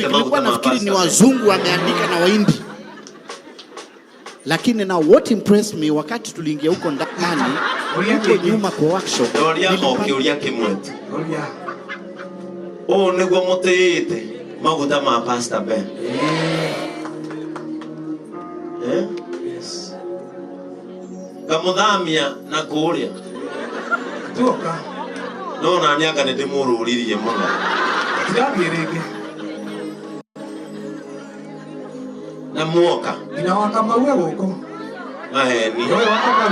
nilikuwa nafikiri ni wazungu wameandika na Wahindi. Lakini now what impressed me wakati tuliingia huko ndani, huko nyuma kwa workshop. Niliuria kimwetu. Oh, niguo muteyete maguta ma Pastor Ben. Yes. Kamuthamia na kuria. Tuoka. No na nyaka ne ndimururirie muno. Tigabirege. Na muoka. Ina Wa Kamau guko. Maheni. Wewe Wa Kamau.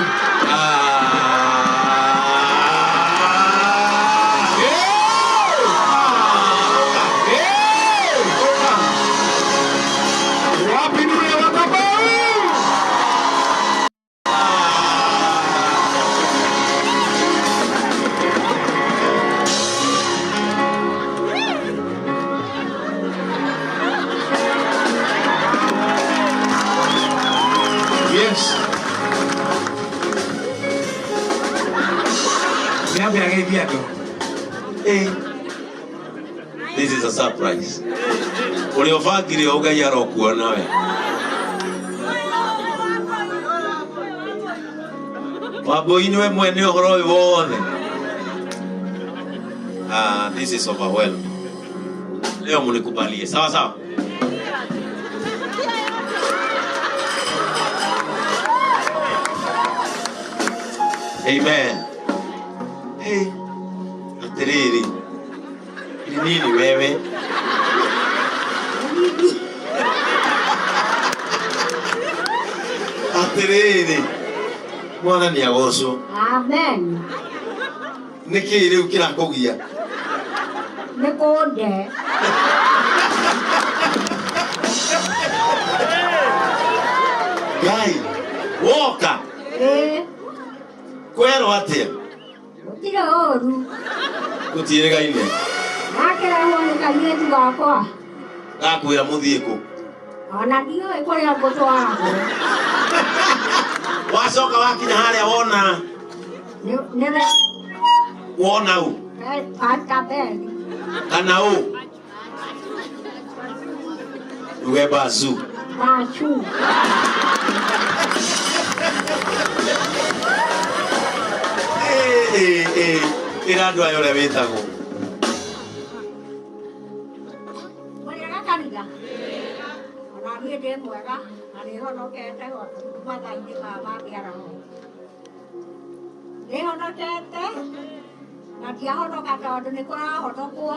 Yes. Hey, this is a surprise. Uliofakiri ugai arokuona we. Waboini we mwene uhoro wothe. This is overwhelming. Leo munikubalie. Sawa sawa. Amen. Hey, atiriri. Nini wewe? Atiriri. Mwana ni agoso. Amen. Niki riu kirakugia. Nikonde. Gai, woka. Kwero atia. Utira oru. Gutire ine. Nakera hone kaietu gakwa. Gakwira muthie ku. Ona ndio ikoria ngotwara. Wacoka wakinya haria wona. Nebe. Wona u. Pastor Ben. Kana u. Uwe bazu. Bachu. Ira ndo ayo le wetago. Mwega kanitha. Ona niĩ ndĩ mwega, na nĩhonokete mathainĩ ma mabiaraho. Nĩhonokete, na ndiahonoka tondũ nĩkũrahonokwo.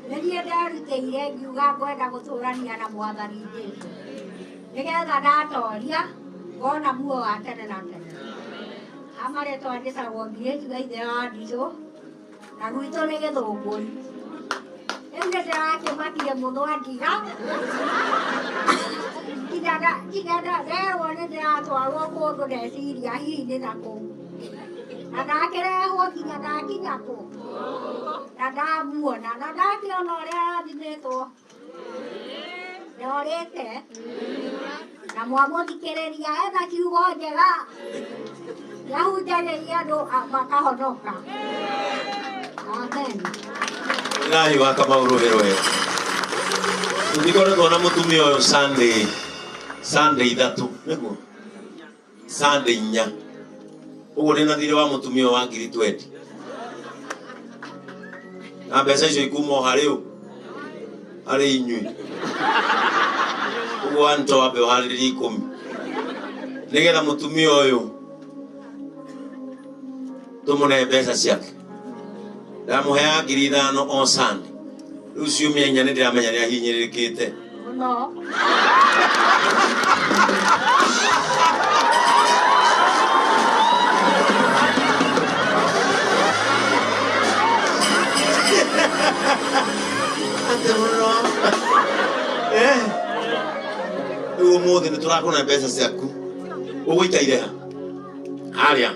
Nĩ niĩ nderutĩire ngiuga ngwenda gũtũrania na Mwathani Jesũ. Nĩgetha ndatoria, ngona muoyo wa tene na tene. Amaretwa njĩtagwo Ngirĩtu Gaithe wa Nditũ, na gwitũ nĩ Gĩthũngũri. Rĩu nĩndĩrakĩmakire mũno andiga. Nginya nderwo nĩndĩratwarwo kũndũ ndeciria hihi nĩ na kũu. Na ndakĩrehwo nginya ndakinya kũ. Na ndamuona, na ndakĩona ũrĩa arathimĩtwo. Ndorĩte. Na mwamũthikĩrĩria ena kiugo njega. Yahunjagĩria andũ makahonoka. Amen. Ngai Wa Kamau rohero. Ndikoretwo na mutumia uyu Sunday ithatu niguo Sunday inya uguo ndina thire wa mutumia wa ngiri 20 na mbeca icio ikuma harĩ inyui uguo anto ambe harĩrĩria 10 nigetha mutumia uyu tumune mbeca ciake ndamuhea ngiri 5 on Sunday. Riu ciumia 4 ndiramenya ria hinyĩrĩrĩkĩte No. Riu ũmũthĩ nĩtũrakũna mbeca ciaku ũgũikaire ha harĩa